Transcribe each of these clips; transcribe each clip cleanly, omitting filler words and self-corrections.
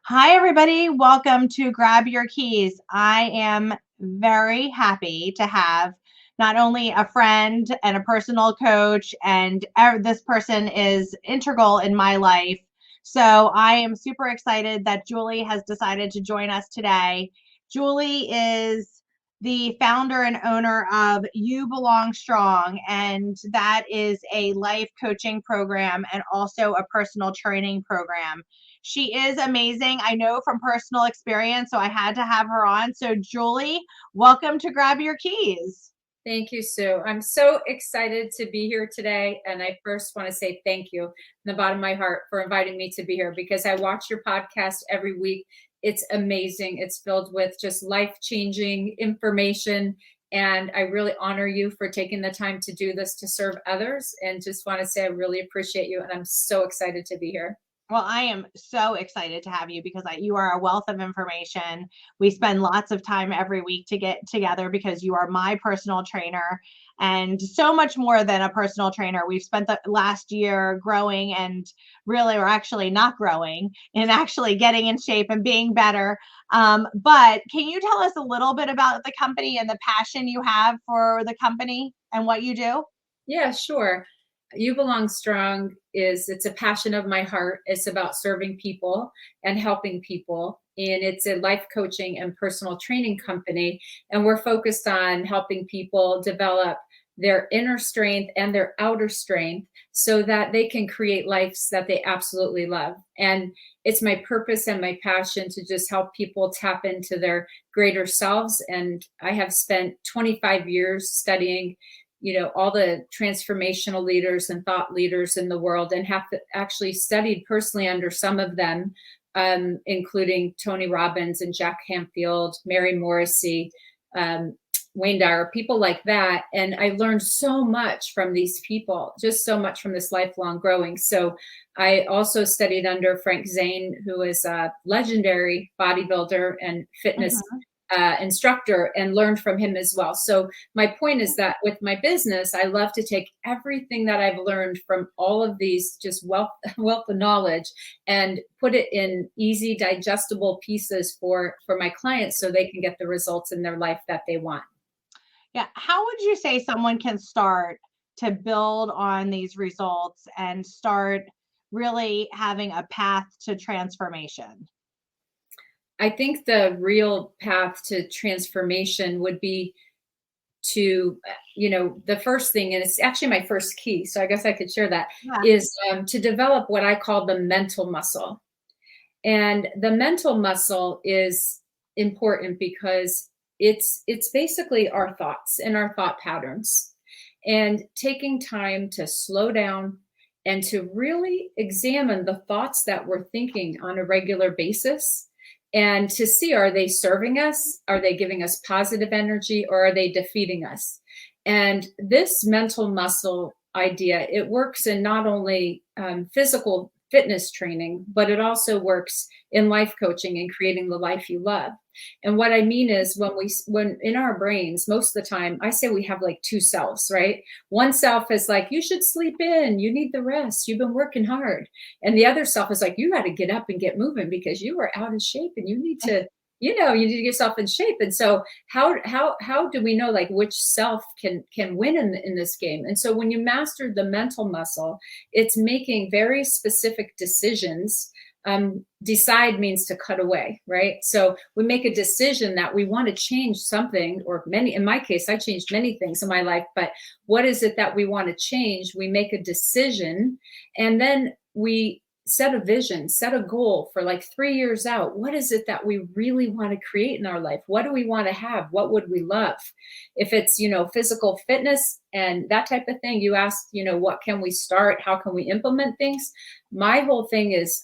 Hi, everybody. Welcome to Grab Your Keys. I am very happy to have not only a friend and a personal coach, and this person is integral in my life. So I am super excited that Julie has decided to join us today. Julie is the founder and owner of You Belong Strong, and that is a life coaching program and also a personal training program. She is amazing. I know from personal experience, so I had to have her on. So, Julie, welcome to Grab Your Keys. Thank you, Sue. I'm so excited to be here today. And I first want to say thank you from the bottom of my heart for inviting me to be here because I watch your podcast every week. It's amazing. It's filled with just life-changing information. And I really honor you for taking the time to do this to serve others. And just want to say I really appreciate you. And I'm so excited to be here. Well, I am so excited to have you because you are a wealth of information. We spend lots of time every week to get together because you are my personal trainer and so much more than a personal trainer. We've spent the last year growing and really, or actually not growing, and actually getting in shape and being better. But can you tell us a little bit about the company and the passion you have for the company and what you do? Yeah, sure. You Belong Strong it's a passion of my heart. It's about serving people and helping people. And it's a life coaching and personal training company. And we're focused on helping people develop their inner strength and their outer strength so that they can create lives that they absolutely love. And it's my purpose and my passion to just help people tap into their greater selves. And I have spent 25 years studying all the transformational leaders and thought leaders in the world and have actually studied personally under some of them, including Tony Robbins and Jack Canfield, Mary Morrissey, Wayne Dyer, people like that. And I learned so much from these people, just so much from this lifelong growing. So I also studied under Frank Zane, who is a legendary bodybuilder and fitness Mhm. instructor, and learned from him as well. So my point is that with my business, I love to take everything that I've learned from all of these just wealth of knowledge and put it in easy, digestible pieces for my clients so they can get the results in their life that they want. Yeah. How would you say someone can start to build on these results and start really having a path to transformation? I think the real path to transformation would be to, the first thing, and it's actually my first key, so I guess I could share that, Yeah. is to develop what I call the mental muscle. And the mental muscle is important because it's basically our thoughts and our thought patterns. And taking time to slow down and to really examine the thoughts that we're thinking on a regular basis and to see, are they serving us? Are they giving us positive energy, or are they defeating us? And this mental muscle idea, it works in not only physical fitness training, but it also works in life coaching and creating the life you love. And what I mean is when in our brains, most of the time, I say we have like two selves, right? One self is like, you should sleep in, you need the rest, you've been working hard. And the other self is like, you got to get up and get moving because you are out of shape and you need to, you need to get yourself in shape. And so how do we know like which self can win in this game? And so when you master the mental muscle, it's making very specific decisions. Decide means to cut away, right? So we make a decision that we want to change something, or many, in my case, I changed many things in my life, but what is it that we want to change? We make a decision, and then we set a vision, set a goal for like 3 years out. What is it that we really want to create in our life? What do we want to have? What would we love? If it's, physical fitness and that type of thing, you ask, what can we start? How can we implement things? My whole thing is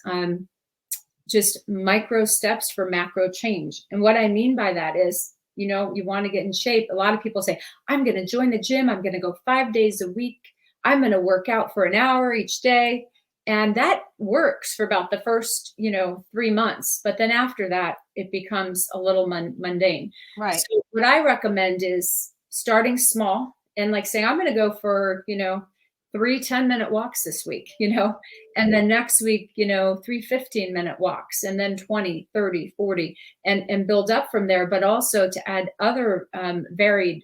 just micro steps for macro change. And what I mean by that is, you want to get in shape. A lot of people say, I'm going to join the gym. I'm going to go 5 days a week. I'm going to work out for an hour each day. And that works for about the first, 3 months. But then after that, it becomes a little mundane. Right. So what I recommend is starting small and like saying, I'm going to go for, 3 10-minute walks this week, and then next week, 3 15-minute walks, and then 20, 30, 40, and build up from there, but also to add other varied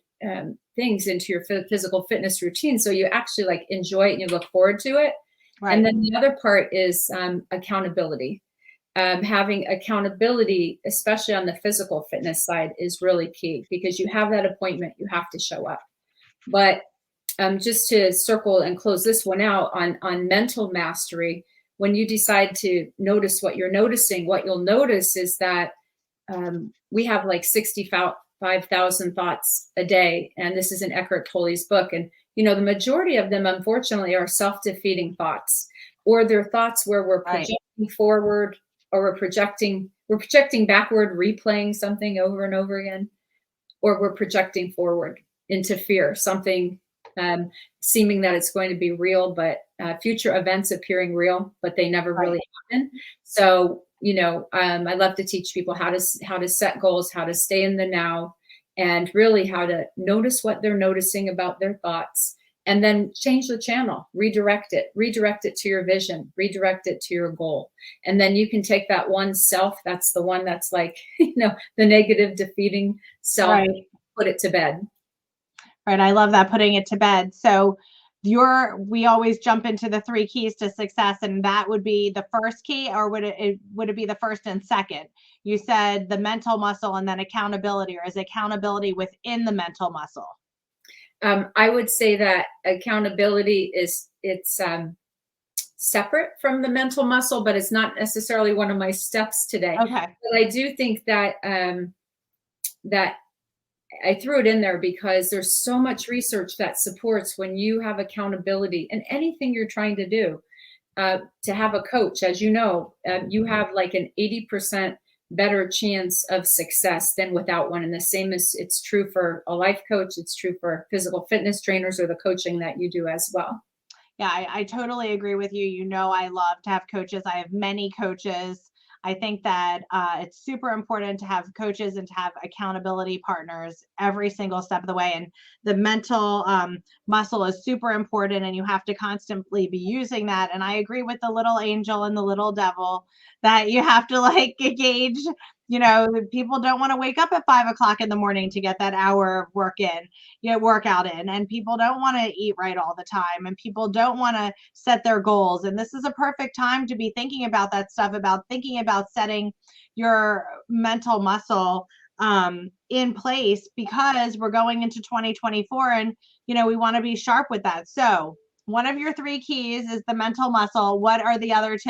things into your physical fitness routine. So you actually like enjoy it and you look forward to it. Right. And then the other part is accountability. Having accountability, especially on the physical fitness side, is really key because you have that appointment, you have to show up. But just to circle and close this one out on mental mastery, when you decide to notice what you're noticing, what you'll notice is that we have like 65,000 thoughts a day. And this is in Eckhart Tolle's book. And, the majority of them, unfortunately, are self-defeating thoughts, or they're thoughts where we're projecting forward, or we're projecting backward, replaying something over and over again, or we're projecting forward into fear, something seeming that it's going to be real, but future events appearing real, but they never really happen. So, I love to teach people how to set goals, how to stay in the now, and really how to notice what they're noticing about their thoughts, and then change the channel, redirect it to your vision, redirect it to your goal. And then you can take that one self, that's the one that's like, the negative defeating self, put it to bed. Right. I love that, putting it to bed. So we always jump into the 3 keys to success, and that would be the first key, or would it be the first and second? You said the mental muscle and then accountability, or is accountability within the mental muscle? I would say that accountability it's separate from the mental muscle, but it's not necessarily one of my steps today. Okay. But I do think that that I threw it in there because there's so much research that supports when you have accountability in anything you're trying to do. To have a coach, as you know, you have like an 80% better chance of success than without one. And the same is it's true for a life coach. It's true for physical fitness trainers or the coaching that you do as well. Yeah, I totally agree with you. I love to have coaches. I have many coaches. I think that it's super important to have coaches and to have accountability partners every single step of the way. And the mental muscle is super important, and you have to constantly be using that. And I agree with the little angel and the little devil that you have to like gauge. People don't want to wake up at 5 o'clock in the morning to get that hour of workout in, and people don't want to eat right all the time, and people don't want to set their goals. And this is a perfect time to be thinking about that stuff, about thinking about setting your mental muscle in place, because we're going into 2024, and we want to be sharp with that. So one of your 3 keys is the mental muscle. What are the other 2?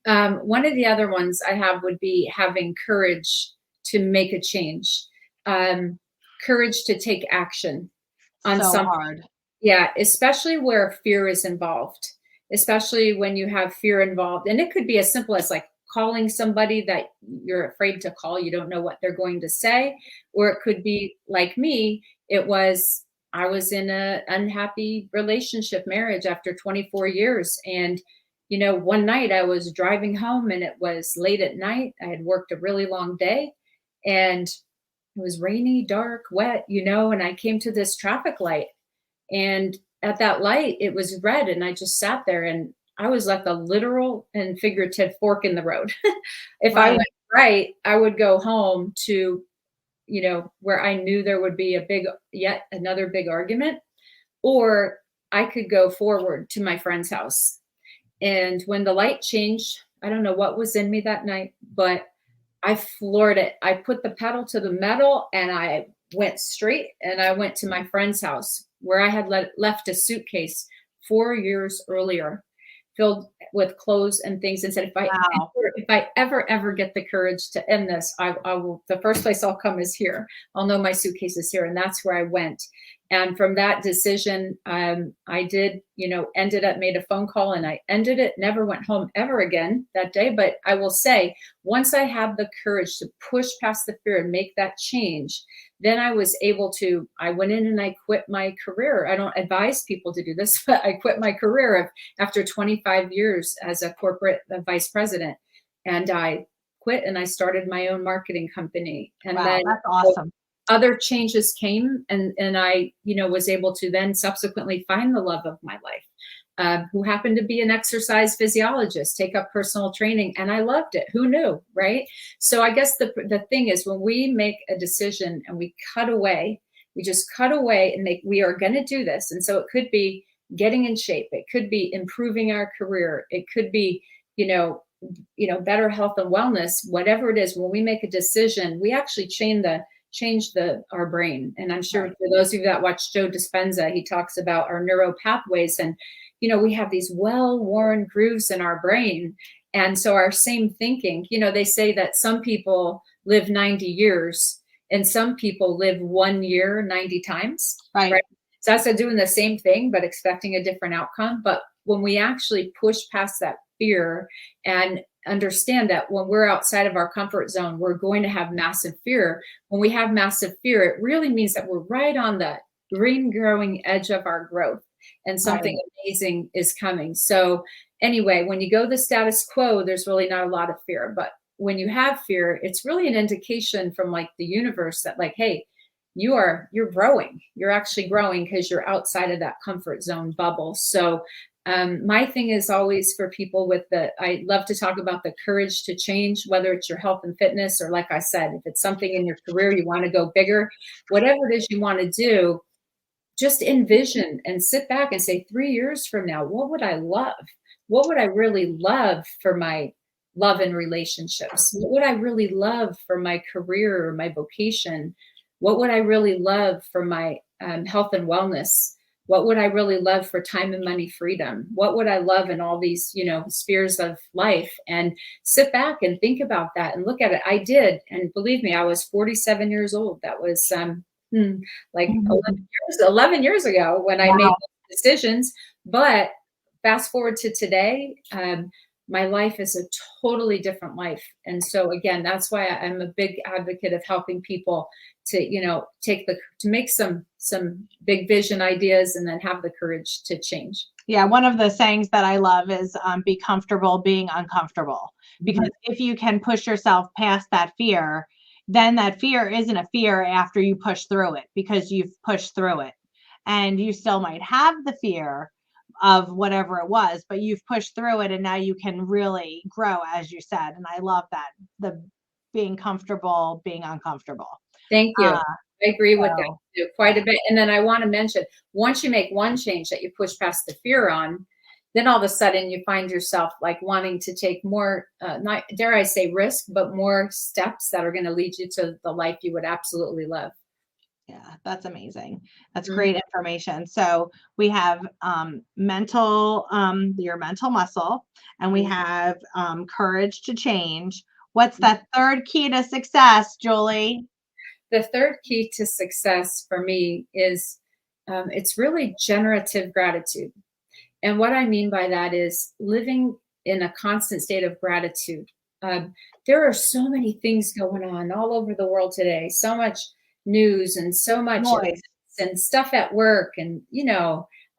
One of the other ones I have would be having courage to make a change, courage to take action on So something. hard. Yeah, especially where fear is involved, especially when you have fear involved. And it could be as simple as like calling somebody that you're afraid to call. You don't know what they're going to say. Or it could be like me. I was in an unhappy relationship marriage after 24 years. And one night I was driving home and it was late at night. I had worked a really long day and it was rainy, dark, wet, and I came to this traffic light, and at that light, it was red, and I just sat there, and I was like a literal and figurative fork in the road. If I went right, I would go home to, where I knew there would be yet another big argument, or I could go forward to my friend's house. And when the light changed, I don't know what was in me that night, but I floored it. I put the pedal to the metal and I went straight, and I went to my friend's house where I had left a suitcase 4 years earlier filled with clothes and things, and said, if I ever get the courage to end this, I will, the first place I'll come is here. I'll know my suitcase is here. And that's where I went. And from that decision, I did, made a phone call, and I ended it, never went home ever again that day. But I will say, once I had the courage to push past the fear and make that change, then I was able to, I went in and I quit my career. I don't advise people to do this, but I quit my career after 25 years as a corporate vice president. And I quit and I started my own marketing company. And wow, then that's awesome. other changes came, and I, was able to then subsequently find the love of my life, who happened to be an exercise physiologist, take up personal training, and I loved it. Who knew, right? So I guess the thing is, when we make a decision and we cut away, we just cut away and we are going to do this. And so it could be getting in shape. It could be improving our career. It could be, better health and wellness, whatever it is. When we make a decision, we actually change our brain. And I'm sure for those of you that watch Joe Dispenza, he talks about our neural pathways, and we have these well-worn grooves in our brain. And so our same thinking, they say that some people live 90 years and some people live 1 year 90 times. Right. So that's doing the same thing, but expecting a different outcome. But when we actually push past that fear and understand that when we're outside of our comfort zone, we're going to have massive fear. When we have massive fear, it really means that we're right on the green growing edge of our growth, and something amazing is coming. So anyway, when you go the status quo, there's really not a lot of fear. But when you have fear, it's really an indication from like the universe that like, hey, you're growing. You're actually growing because you're outside of that comfort zone bubble. So my thing is always for people I love to talk about the courage to change, whether it's your health and fitness, or like I said, if it's something in your career, you want to go bigger, whatever it is you want to do, just envision and sit back and say, 3 years from now, what would I love? What would I really love for my love and relationships? What would I really love for my career or my vocation? What would I really love for my health and wellness? What would I really love for time and money freedom? What would I love in all these, spheres of life? And sit back and think about that and look at it. I did. And believe me, I was 47 years old. That was like 11 years ago when I made those decisions. But fast forward to today, my life is a totally different life. And so again, that's why I'm a big advocate of helping people to, to make some big vision ideas and then have the courage to change. Yeah. One of the sayings that I love is be comfortable being uncomfortable, because if you can push yourself past that fear, then that fear isn't a fear after you push through it, because you've pushed through it. And you still might have the fear of whatever it was, but you've pushed through it, and now you can really grow, as you said. And I love that, the being comfortable being uncomfortable. Thank you. I agree with that too, quite a bit. And then I want to mention, once you make one change that you push past the fear on, then all of a sudden you find yourself like wanting to take more, not dare I say risk, but more steps that are going to lead you to the life you would absolutely love. Yeah, that's amazing. That's great information. So we have your mental muscle, and we have courage to change. What's that third key to success, Julie? The third key to success for me is it's really generative gratitude. And what I mean by that is living in a constant state of gratitude. There are so many things going on all over the world today, so much news and so much Noise. and stuff at work, and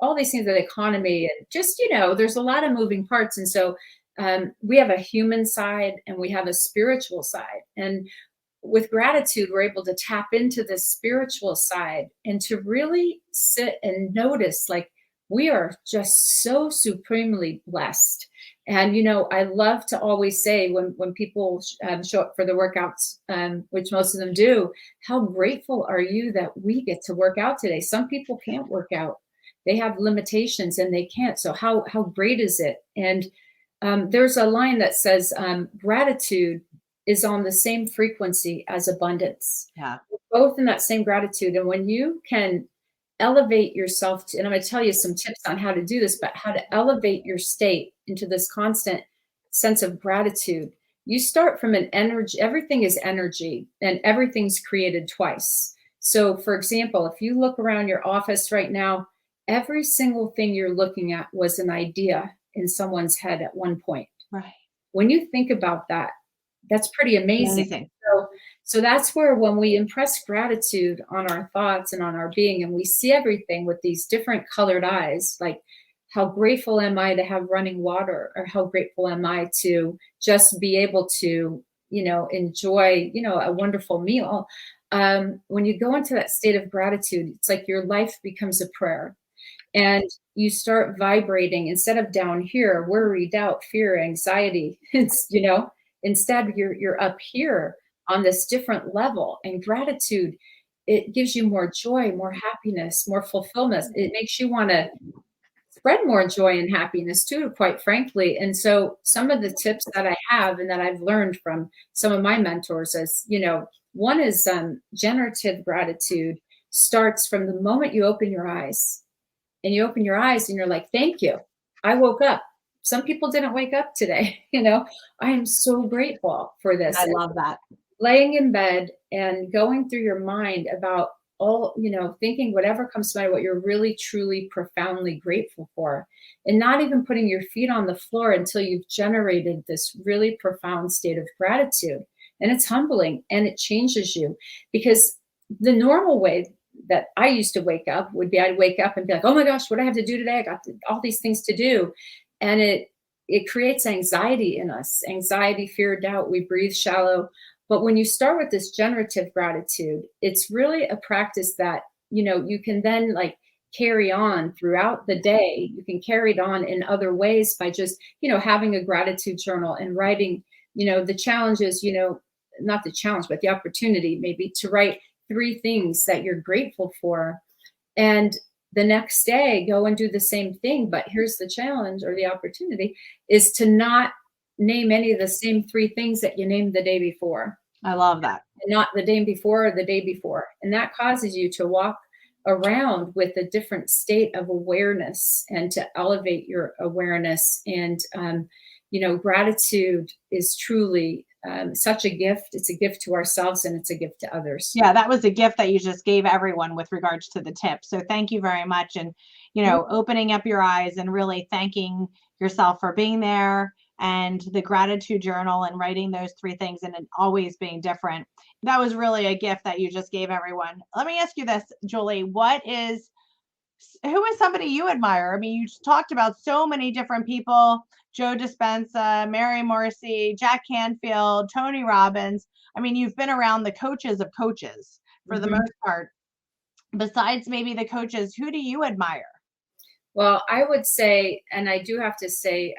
all these things, the economy, and just there's a lot of moving parts. And so we have a human side and we have a spiritual side, and with gratitude we're able to tap into the spiritual side and to really sit and notice, like, we are just so supremely blessed. And, I love to always say when people show up for the workouts, which most of them do, how grateful are you that we get to work out today? Some people can't work out. They have limitations and they can't. So how great is it? And there's a line that says, gratitude is on the same frequency as abundance. Yeah. We're both in that same gratitude. And when you can elevate yourself and I'm going to tell you some tips on how to do this, but how to elevate your state into this constant sense of gratitude. You start from an energy, everything is energy, and everything's created twice. So for example, if you look around your office right now, every single thing you're looking at was an idea in someone's head at one point. Right. When you think about that, that's pretty amazing. So that's where, when we impress gratitude on our thoughts and on our being, and we see everything with these different colored eyes, like, how grateful am I to have running water, or how grateful am I to just be able to, enjoy, a wonderful meal. when you go into that state of gratitude, it's like your life becomes a prayer, and you start vibrating instead of down here, worry, doubt, fear, anxiety. It's, instead you're up here on this different level. And gratitude, it gives you more joy, more happiness, more fulfillment. It makes you want to spread more joy and happiness too, quite frankly. And so some of the tips that I have and that I've learned from some of my mentors is, one is generative gratitude starts from the moment you open your eyes, and you open your eyes and you're like, thank you. I woke up. Some people didn't wake up today. I am so grateful for this. I love that. Laying in bed and going through your mind about all, thinking whatever comes to mind, what you're really, truly, profoundly grateful for, and not even putting your feet on the floor until you've generated this really profound state of gratitude. And it's humbling and it changes you, because the normal way that I used to wake up would be I'd wake up and be like, oh my gosh, what do I have to do today? I got all these things to do. And it creates anxiety in us, anxiety, fear, doubt. We breathe shallow. But when you start with this generative gratitude, it's really a practice that, you can then like carry on throughout the day. You can carry it on in other ways by just, having a gratitude journal and writing, the challenges, not the challenge, but the opportunity maybe to write 3 things that you're grateful for. And the next day, go and do the same thing. But here's the challenge, or the opportunity, is to not name any of the same 3 things that you named the day before. I love that. And not the day before or the day before. And that causes you to walk around with a different state of awareness and to elevate your awareness. And, gratitude is truly such a gift. It's a gift to ourselves and it's a gift to others. Yeah, that was a gift that you just gave everyone with regards to the tips. So thank you very much. And, opening up your eyes and really thanking yourself for being there, and the gratitude journal and writing those 3 things and it always being different. That was really a gift that you just gave everyone. Let me ask you this, Julie, who is somebody you admire? I mean, you talked about so many different people: Joe Dispenza, Mary Morrissey, Jack Canfield, Tony Robbins. I mean, you've been around the coaches of coaches for the most part. Besides maybe the coaches, who do you admire? Well, I would say, and I do have to say,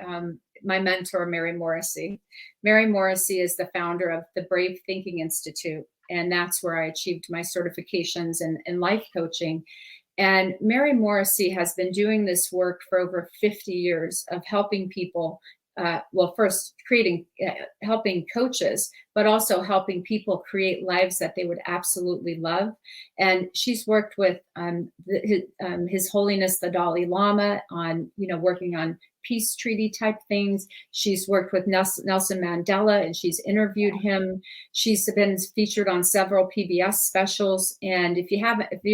my mentor, Mary Morrissey. Mary Morrissey is the founder of the Brave Thinking Institute, and that's where I achieved my certifications in life coaching. And Mary Morrissey has been doing this work for over 50 years of helping people. First helping coaches, but also helping people create lives that they would absolutely love. And she's worked with His Holiness the Dalai Lama on, working on peace treaty type things. She's worked with Nelson Mandela and she's interviewed him. She's been featured on several PBS specials. And if you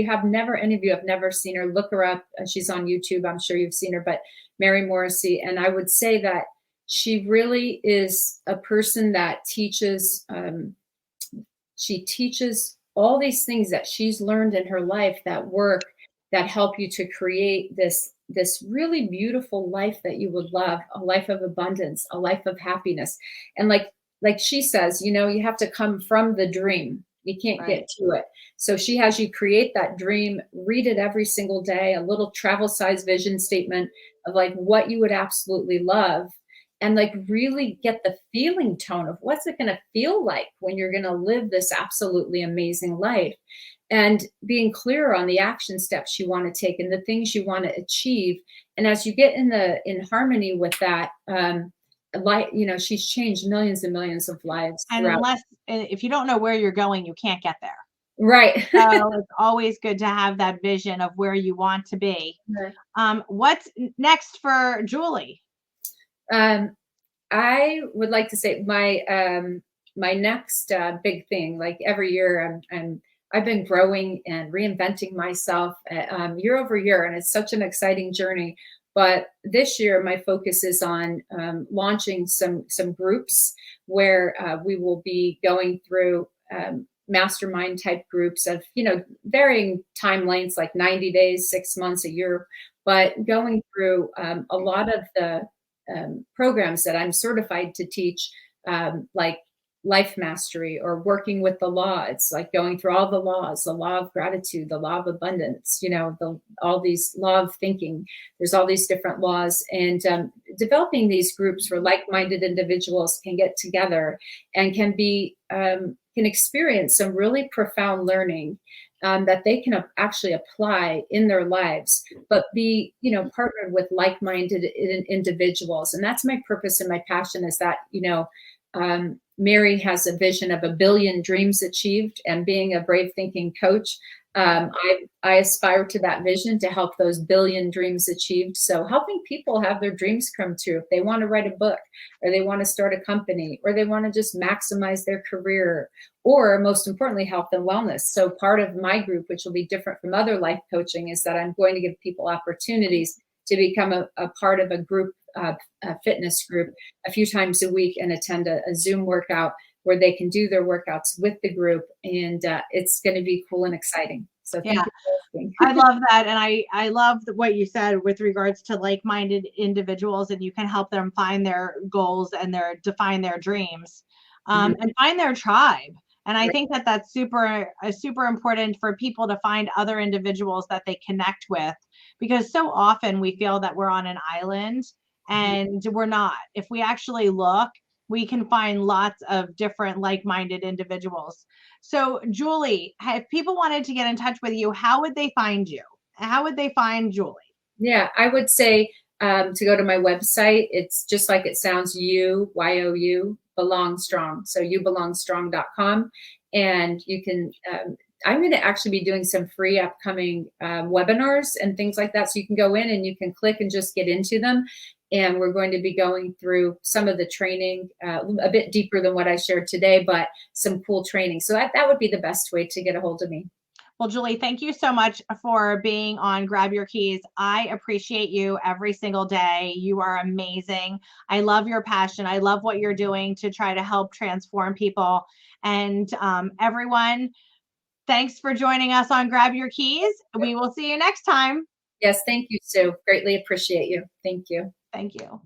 have never, any of you have never seen her, look her up. She's on YouTube. I'm sure you've seen her, but Mary Morrissey. And I would say that she really is a person that teaches, she teaches all these things that she's learned in her life that work, that help you to create this really beautiful life that you would love, a life of abundance, a life of happiness. And like she says, you have to come from the dream. You can't get to it. So she has you create that dream, read it every single day, a little travel size vision statement of like what you would absolutely love. And like really get the feeling tone of what's it going to feel like when you're going to live this absolutely amazing life, and being clear on the action steps you want to take and the things you want to achieve. And as you get in harmony with that, she's changed millions and millions of lives. And if you don't know where you're going, you can't get there. Right. So it's always good to have that vision of where you want to be. Sure. What's next for Julie? I would like to say my next big thing, like every year I've been growing and reinventing myself year over year, and it's such an exciting journey. But this year, my focus is on launching some groups where we will be going through mastermind type groups of varying time lengths, like 90 days, 6 months, a year, but going through a lot of the programs that I'm certified to teach, like life mastery or working with the law. It's like going through all the laws, the law of gratitude, the law of abundance, all these law of thinking. There's all these different laws, and developing these groups where like-minded individuals can get together and can experience some really profound learning that they can actually apply in their lives, but be, partnered with like-minded individuals. And that's my purpose and my passion, is that, Mary has a vision of 1 billion dreams achieved, and being a brave thinking coach, I aspire to that vision, to help those 1 billion dreams achieved. So helping people have their dreams come true. If they want to write a book, or they want to start a company, or they want to just maximize their career, or most importantly, health and wellness. So part of my group, which will be different from other life coaching, is that I'm going to give people opportunities to become a part of a group, a fitness group, a few times a week, and attend a Zoom workout where they can do their workouts with the group. And it's going to be cool and exciting. So thank Yeah. you for asking. I love that. And I love what you said with regards to like-minded individuals, and you can help them find their goals and define their dreams, and find their tribe. And I think that that's super important for people to find other individuals that they connect with, because so often we feel that we're on an island, and we're not. If we actually look, we can find lots of different like-minded individuals. So, Julie, if people wanted to get in touch with you, how would they find you? How would they find Julie? Yeah, I would say to go to my website. It's just like it sounds, YOU, Belong Strong. So youbelongstrong.com. And you can, I'm going to actually be doing some free upcoming webinars and things like that. So you can go in and you can click and just get into them. And we're going to be going through some of the training, a bit deeper than what I shared today, but some cool training. So that would be the best way to get a hold of me. Well, Julie, thank you so much for being on Grab Your Keys. I appreciate you every single day. You are amazing. I love your passion. I love what you're doing to try to help transform people. And everyone, thanks for joining us on Grab Your Keys. We will see you next time. Yes, thank you, Sue. Greatly appreciate you. Thank you. Thank you.